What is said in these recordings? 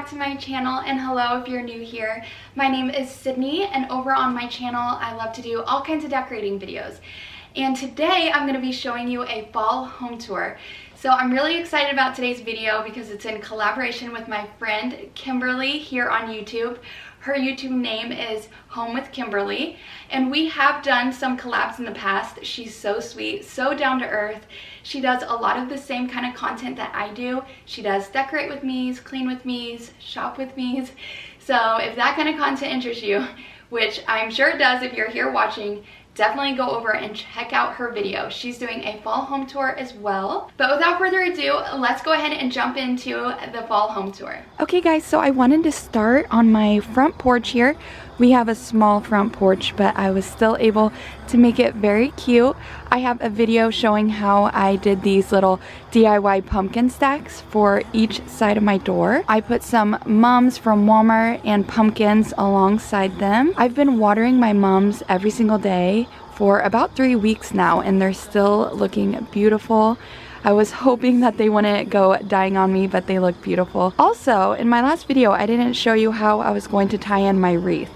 back to my channel, and hello if you're new here. My name is Sydney, and over on my channel I love to do all kinds of decorating videos. And today I'm going to be showing you a fall home tour. So I'm really excited about today's video because it's in collaboration with my friend Kimberly here on YouTube. Her YouTube name is Home with Kimberly, and we have done some collabs in the past. She's so sweet, so down to earth. She does a lot of the same kind of content that I do. She does decorate with me's, clean with me's, shop with me's. So if that kind of content interests you, which I'm sure it does if you're here watching, definitely go over and check out her video. She's doing a fall home tour as well. But without further ado, let's go ahead and jump into the fall home tour. Okay guys, so I wanted to start on my front porch here. We have a small front porch, but I was still able to make it very cute. I have a video showing how I did these little DIY pumpkin stacks for each side of my door. I put some mums from Walmart and pumpkins alongside them. I've been watering my mums every single day for about 3 weeks now, and they're still looking beautiful. I was hoping that they wouldn't go dying on me, but they look beautiful. Also, in my last video, I didn't show you how I was going to tie in my wreath.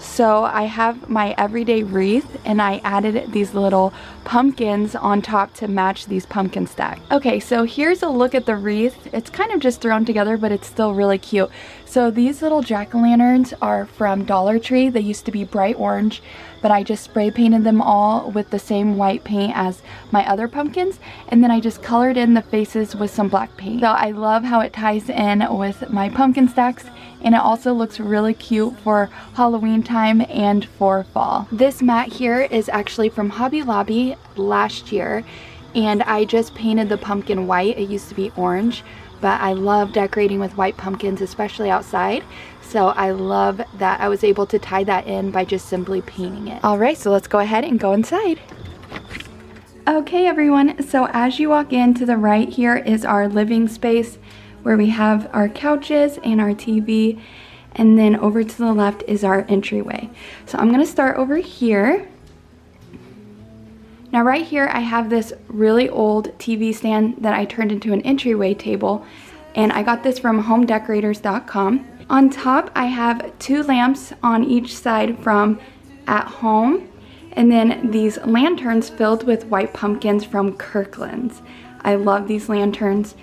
So I have my everyday wreath, and I added these little pumpkins on top to match these pumpkin stacks. Okay, so here's a look at the wreath. It's kind of just thrown together, but it's still really cute. So these little jack-o'-lanterns are from Dollar Tree. They used to be bright orange, but I just spray painted them all with the same white paint as my other pumpkins, and then I just colored in the faces with some black paint. So I love how it ties in with my pumpkin stacks, and it also looks really cute for Halloween time and for fall. This mat here is actually from Hobby Lobby last year, and I just painted the pumpkin white. It used to be orange, but I love decorating with white pumpkins, especially outside. So I love that I was able to tie that in by just simply painting it. All right, so let's go ahead and go inside. Okay everyone, so as you walk in, to the right here is our living space where we have our couches and our TV, and then over to the left is our entryway. So I'm gonna start over here. Now right here I have this really old TV stand that I turned into an entryway table, and I got this from homedecorators.com. On top I have 2 lamps on each side from At Home, and then these lanterns filled with white pumpkins from Kirkland's. I love these lanterns.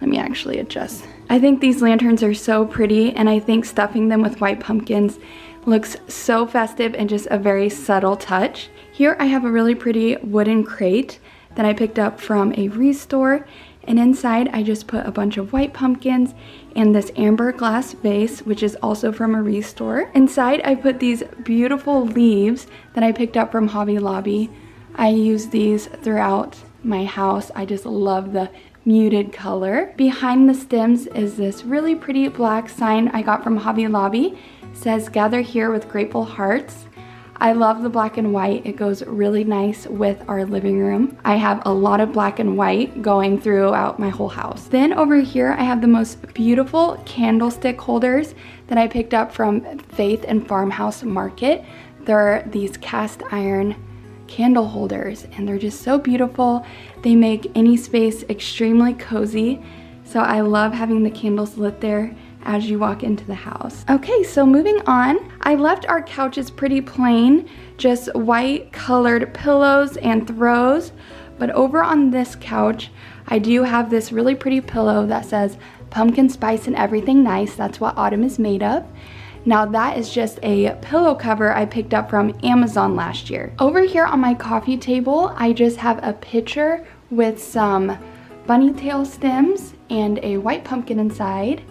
Let me actually adjust. I think these lanterns are so pretty, and I think stuffing them with white pumpkins looks so festive and just a very subtle touch. Here I have a really pretty wooden crate that I picked up from a restore, and inside I just put a bunch of white pumpkins and this amber glass vase, which is also from a restore. Inside I put these beautiful leaves that I picked up from Hobby Lobby. I use these throughout my house. I just love the muted color. Behind the stems is this really pretty black sign I got from Hobby Lobby. It says "Gather here with grateful hearts." I love the black and white. It goes really nice with our living room. I have a lot of black and white going throughout my whole house. Then over here I have the most beautiful candlestick holders that I picked up from Faith and Farmhouse Market. They're these cast iron candle holders, and they're just so beautiful. They make any space extremely cozy, so I love having the candles lit there as you walk into the house. Okay, so moving on, I left our couches pretty plain, just white colored pillows and throws, but over on this couch I do have this really pretty pillow that says "Pumpkin Spice and Everything Nice." That's what autumn is made of. Now that is just a pillow cover I picked up from Amazon last year. Over here on my coffee table, I just have a pitcher with some bunny tail stems and a white pumpkin inside.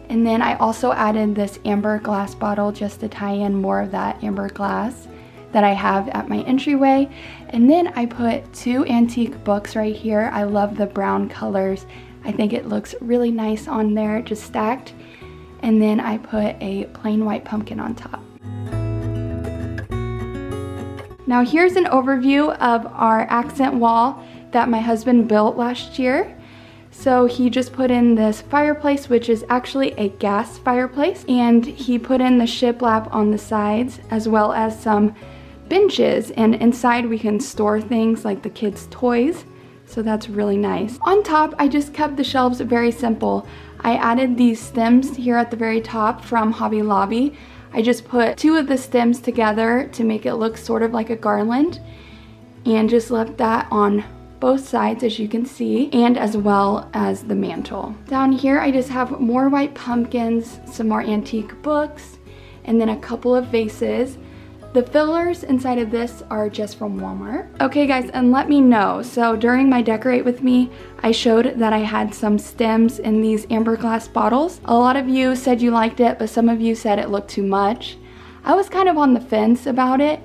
And then I also added this amber glass bottle just to tie in more of that amber glass that I have at my entryway. And then I put 2 antique books right here. I love the brown colors. I think it looks really nice on there, just stacked. And then I put a plain white pumpkin on top. Now here's an overview of our accent wall that my husband built last year. So he just put in this fireplace, which is actually a gas fireplace, and he put in the shiplap on the sides as well as some benches, and inside we can store things like the kids' toys. So that's really nice. On top, I just kept the shelves very simple. I added these stems here at the very top from Hobby Lobby. I just put 2 of the stems together to make it look sort of like a garland, and just left that on both sides, as you can see, and as well as the mantle. Down here, I just have more white pumpkins, some more antique books, and then a couple of vases. The fillers inside of this are just from Walmart. Okay guys, and let me know. So during my Decorate With Me, I showed that I had some stems in these amber glass bottles. A lot of you said you liked it, but some of you said it looked too much. I was kind of on the fence about it.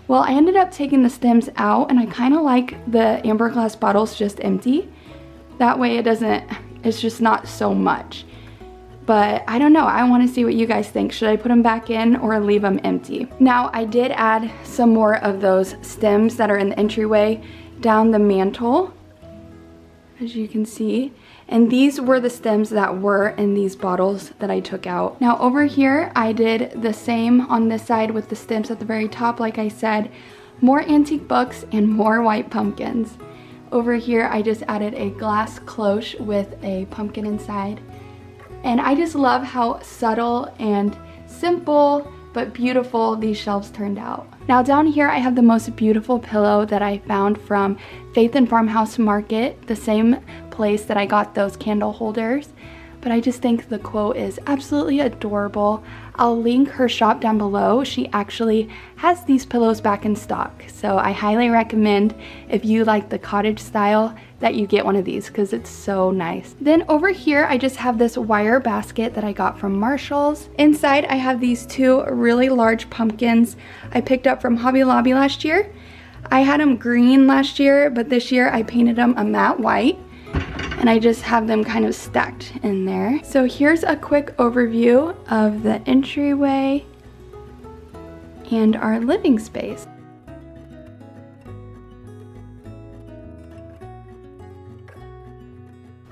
Well, I ended up taking the stems out, and I kind of like the amber glass bottles just empty. That way it's just not so much. But I don't know, I want to see what you guys think. Should I put them back in or leave them empty? Now, I did add some more of those stems that are in the entryway down the mantle, as you can see. And these were the stems that were in these bottles that I took out. Now over here, I did the same on this side with the stems at the very top, like I said. More antique books and more white pumpkins. Over here, I just added a glass cloche with a pumpkin inside. And I just love how subtle and simple but beautiful these shelves turned out. Now down here I have the most beautiful pillow that I found from Faith and Farmhouse Market, the same place that I got those candle holders. But I just think the quote is absolutely adorable. I'll link her shop down below. She actually has these pillows back in stock. So I highly recommend, if you like the cottage style, that you get one of these because it's so nice. Then over here, I just have this wire basket that I got from Marshall's. Inside, I have these 2 really large pumpkins I picked up from Hobby Lobby last year. I had them green last year, but this year I painted them a matte white. And I just have them kind of stacked in there. So here's a quick overview of the entryway and our living space.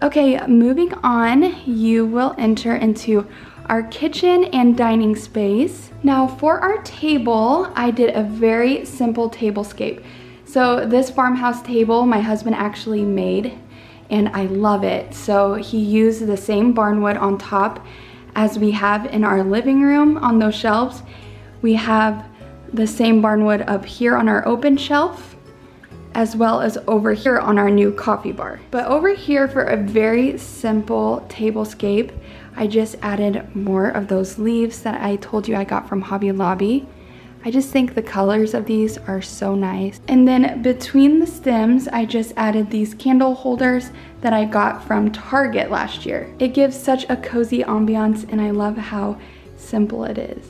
Okay, moving on, you will enter into our kitchen and dining space. Now for our table, I did a very simple tablescape. So this farmhouse table, my husband actually made, and I love it. So he used the same barnwood on top as we have in our living room on those shelves. We have the same barnwood up here on our open shelf, as well as over here on our new coffee bar. But over here, for a very simple tablescape, I just added more of those leaves that I told you I got from Hobby Lobby. I just think the colors of these are so nice. And then between the stems, I just added these candle holders that I got from Target last year. It gives such a cozy ambiance, and I love how simple it is.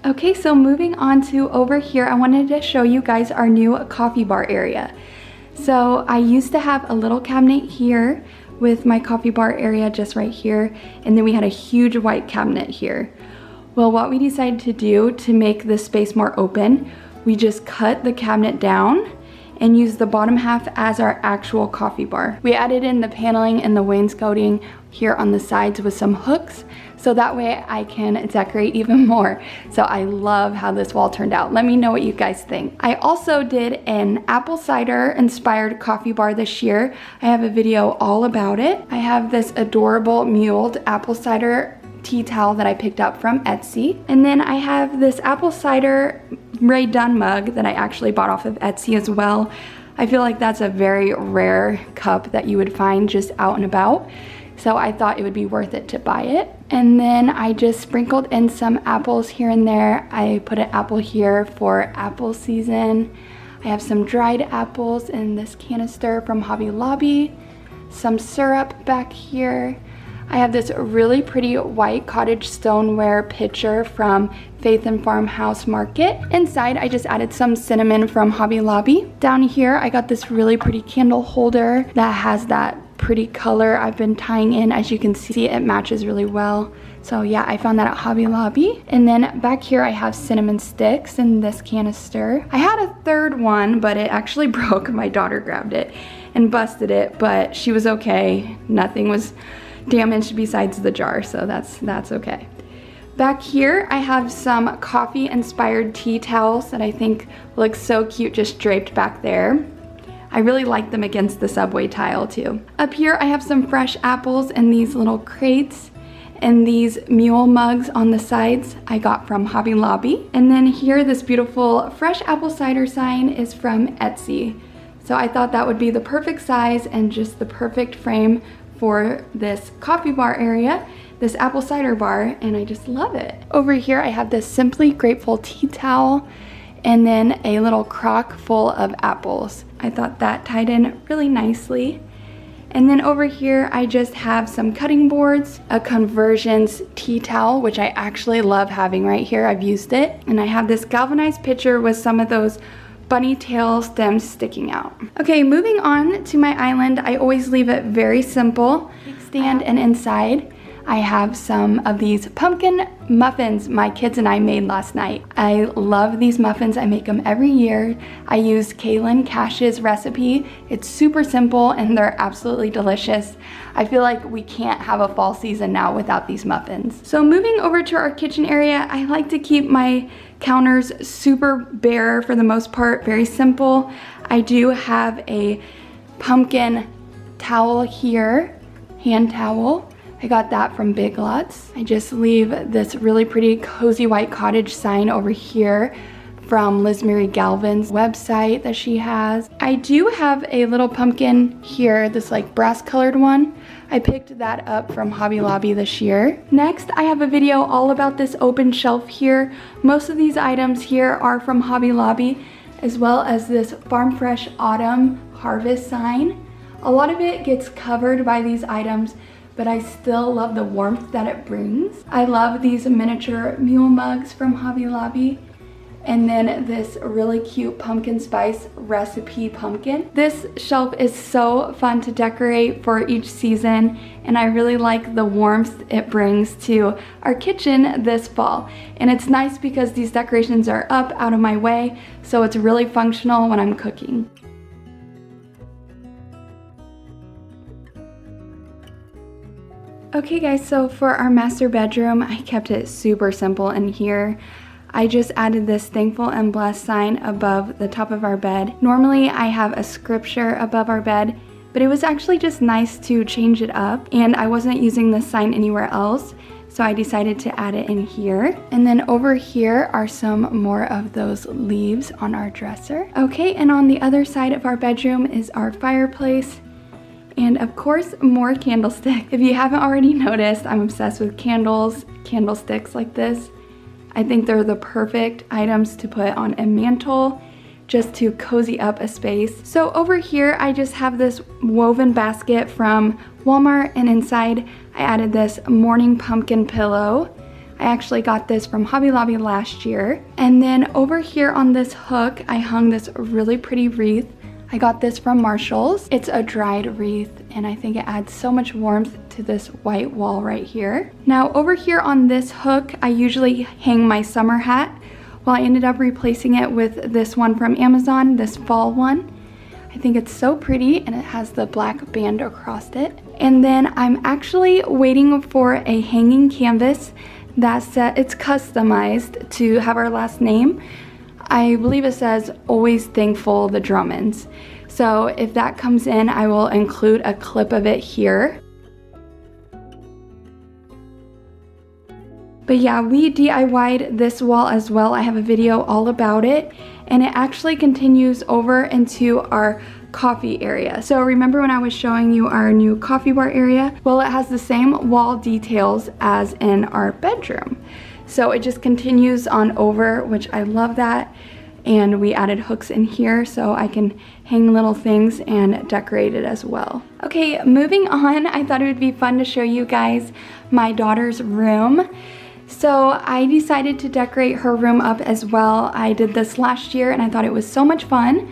Okay, so moving on to over here, I wanted to show you guys our new coffee bar area. So I used to have a little cabinet here with my coffee bar area just right here, and then we had a huge white cabinet here. Well, what we decided to do to make this space more open, we just cut the cabinet down and used the bottom half as our actual coffee bar. We added in the paneling and the wainscoting here on the sides with some hooks, so that way I can decorate even more. So I love how this wall turned out. Let me know what you guys think. I also did an apple cider inspired coffee bar this year. I have a video all about it. I have this adorable muled apple cider tea towel that I picked up from Etsy. And then I have this apple cider Ray Dunn mug that I actually bought off of Etsy as well. I feel like that's a very rare cup that you would find just out and about. So I thought it would be worth it to buy it. And then I just sprinkled in some apples here and there. I put an apple here for apple season. I have some dried apples in this canister from Hobby Lobby. Some syrup back here. I have this really pretty white cottage stoneware pitcher from Faith and Farmhouse Market. Inside, I just added some cinnamon from Hobby Lobby. Down here, I got this really pretty candle holder that has that pretty color I've been tying in. As you can see, it matches really well. So yeah, I found that at Hobby Lobby. And then back here, I have cinnamon sticks in this canister. I had a third one, but it actually broke. My daughter grabbed it and busted it, but she was okay. Nothing was damaged besides the jar, so that's okay. Back here, I have some coffee-inspired tea towels that I think look so cute just draped back there. I really like them against the subway tile too. Up here, I have some fresh apples in these little crates and these mule mugs on the sides I got from Hobby Lobby. And then here, this beautiful fresh apple cider sign is from Etsy. So I thought that would be the perfect size and just the perfect frame for this coffee bar area, this apple cider bar, and I just love it. Over here, I have this Simply Grateful tea towel and then a little crock full of apples. I thought that tied in really nicely. And then over here, I just have some cutting boards, a Conversions tea towel, which I actually love having right here. I've used it. And I have this galvanized pitcher with some of those bunny tail stems sticking out. Okay, moving on to my island, I always leave it very simple. Stand and inside, I have some of these pumpkin muffins my kids and I made last night. I love these muffins. I make them every year. I use Kaylin Cash's recipe. It's super simple and they're absolutely delicious. I feel like we can't have a fall season now without these muffins. So moving over to our kitchen area, I like to keep my counters super bare for the most part, very simple. I do have a pumpkin towel here, hand towel. I got that from Big Lots. I just leave this really pretty cozy white cottage sign over here from Liz Mary Galvin's website that she has. I do have a little pumpkin here, this like brass colored one. I picked that up from Hobby Lobby this year. Next, I have a video all about this open shelf here. Most of these items here are from Hobby Lobby, as well as this Farm Fresh Autumn Harvest sign. A lot of it gets covered by these items, but I still love the warmth that it brings. I love these miniature mule mugs from Hobby Lobby. And then this really cute pumpkin spice recipe pumpkin. This shelf is so fun to decorate for each season, and I really like the warmth it brings to our kitchen this fall. And it's nice because these decorations are up out of my way, so it's really functional when I'm cooking. Okay guys, so for our master bedroom, I kept it super simple in here. I just added this thankful and blessed sign above the top of our bed. Normally I have a scripture above our bed, but it was actually just nice to change it up, and I wasn't using this sign anywhere else, so I decided to add it in here. And then over here are some more of those leaves on our dresser. Okay, and on the other side of our bedroom is our fireplace. And of course, more candlestick. If you haven't already noticed, I'm obsessed with candles, candlesticks like this. I think they're the perfect items to put on a mantle just to cozy up a space. So over here, I just have this woven basket from Walmart, and inside I added this morning pumpkin pillow. I actually got this from Hobby Lobby last year. And then over here on this hook, I hung this really pretty wreath. I got this from Marshall's. It's a dried wreath, and I think it adds so much warmth to this white wall right here. Now over here on this hook, I usually hang my summer hat. Well, I ended up replacing it with this one from Amazon, this fall one. I think it's so pretty, and it has the black band across it. And then I'm actually waiting for a hanging canvas it's customized to have our last name. I believe it says, "Always Thankful, the Drummonds." So if that comes in, I will include a clip of it here. But yeah, we DIY'd this wall as well. I have a video all about it, and it actually continues over into our coffee area. So remember when I was showing you our new coffee bar area? Well, it has the same wall details as in our bedroom. So it just continues on over, which I love that. And we added hooks in here so I can hang little things and decorate it as well. Okay, moving on, I thought it would be fun to show you guys my daughter's room. So I decided to decorate her room up as well. I did this last year and I thought it was so much fun.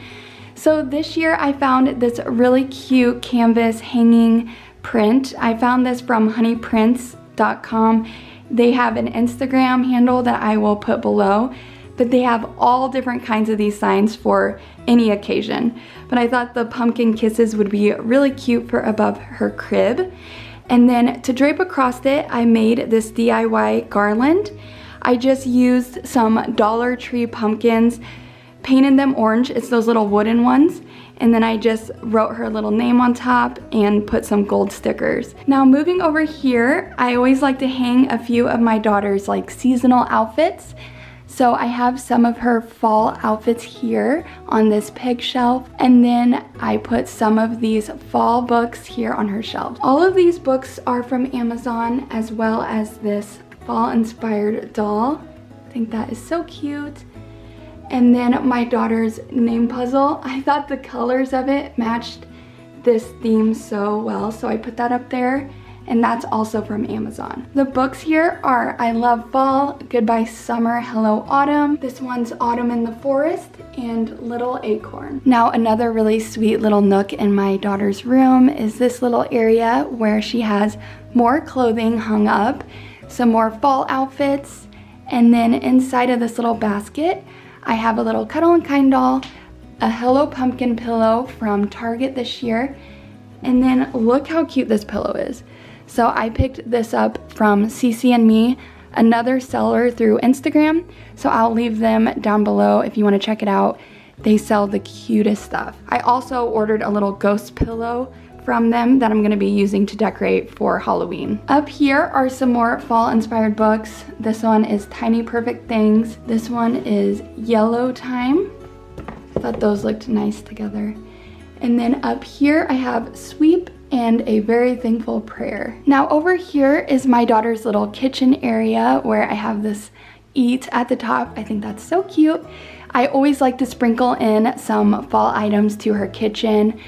So this year I found this really cute canvas hanging print. I found this from honeyprints.com. They have an Instagram handle that I will put below, but they have all different kinds of these signs for any occasion. But I thought the pumpkin kisses would be really cute for above her crib. And then to drape across it, I made this DIY garland. I just used some Dollar Tree pumpkins, painted them orange. It's those little wooden ones. And then I just wrote her little name on top and put some gold stickers. Now moving over here, I always like to hang a few of my daughter's like seasonal outfits. So I have some of her fall outfits here on this peg shelf, and then I put some of these fall books here on her shelf. All of these books are from Amazon, as well as this fall inspired doll. I think that is so cute. And then my daughter's name puzzle. I thought the colors of it matched this theme so well, so I put that up there. And that's also from Amazon. The books here are I Love Fall, Goodbye Summer, Hello Autumn. This one's Autumn in the Forest, and Little Acorn. Now another really sweet little nook in my daughter's room is this little area where she has more clothing hung up, some more fall outfits, and then inside of this little basket, I have a little Cuddle and Kind doll, a Hello Pumpkin pillow from Target this year, and then look how cute this pillow is. So I picked this up from CC&Me, another seller through Instagram. So I'll leave them down below if you want to check it out. They sell the cutest stuff. I also ordered a little ghost pillow from them that I'm going to be using to decorate for Halloween. Up here are some more fall inspired books. This one is Tiny Perfect Things. This one is Yellow Time. I thought those looked nice together. And then up here I have Sweep and A Very Thankful Prayer. Now over here is my daughter's little kitchen area where I have this eat at the top. I think that's so cute. I always like to sprinkle in some fall items to her kitchen.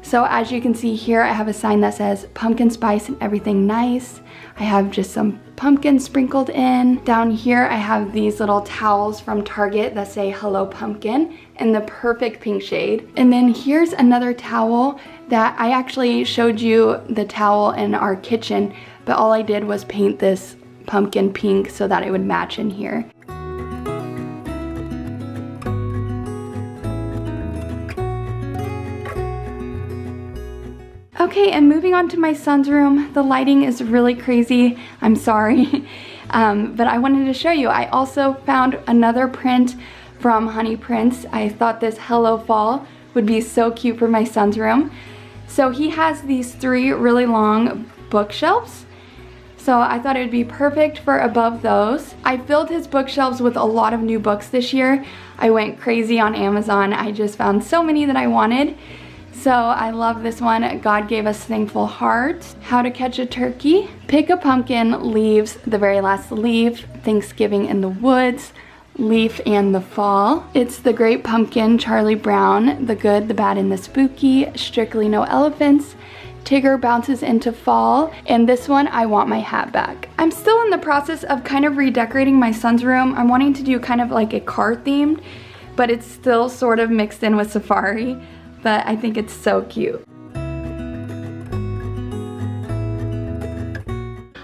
So as you can see here, I have a sign that says pumpkin spice and everything nice. I have just some pumpkin sprinkled in. Down here, I have these little towels from Target that say Hello Pumpkin in the perfect pink shade. And then here's another towel that I actually showed you the towel in our kitchen, but all I did was paint this pumpkin pink so that it would match in here. Okay, and moving on to my son's room. The lighting is really crazy. I'm sorry. But I wanted to show you. I also found another print from Honey Prince. I thought this Hello Fall would be so cute for my son's room. So he has these 3 really long bookshelves. So I thought it would be perfect for above those. I filled his bookshelves with a lot of new books this year. I went crazy on Amazon. I just found so many that I wanted. So I love this one, God Gave Us Thankful Hearts, How to Catch a Turkey, Pick a Pumpkin, Leaves, The Very Last Leaf, Thanksgiving in the Woods, Leaf and the Fall. It's The Great Pumpkin, Charlie Brown, The Good, the Bad, and the Spooky, Strictly No Elephants, Tigger Bounces into Fall, and this one, I Want My Hat Back. I'm still in the process of kind of redecorating my son's room. I'm wanting to do kind of like a car themed, but it's still sort of mixed in with safari. But I think it's so cute.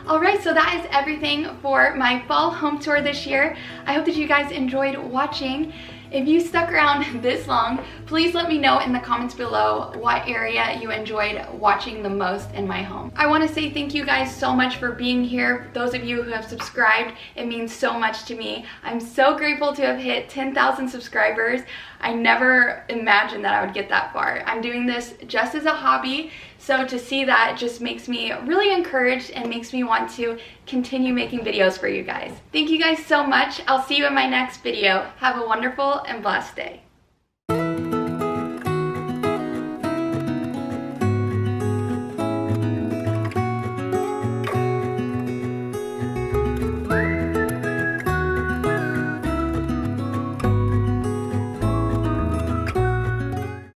Alright, so that is everything for my fall home tour this year. I hope that you guys enjoyed watching. If you stuck around this long, please let me know in the comments below what area you enjoyed watching the most in my home. I want to say thank you guys so much for being here. Those of you who have subscribed, it means so much to me. I'm so grateful to have hit 10,000 subscribers. I never imagined that I would get that far. I'm doing this just as a hobby, so to see that just makes me really encouraged and makes me want to continue making videos for you guys. Thank you guys so much. I'll see you in my next video. Have a wonderful and blessed day.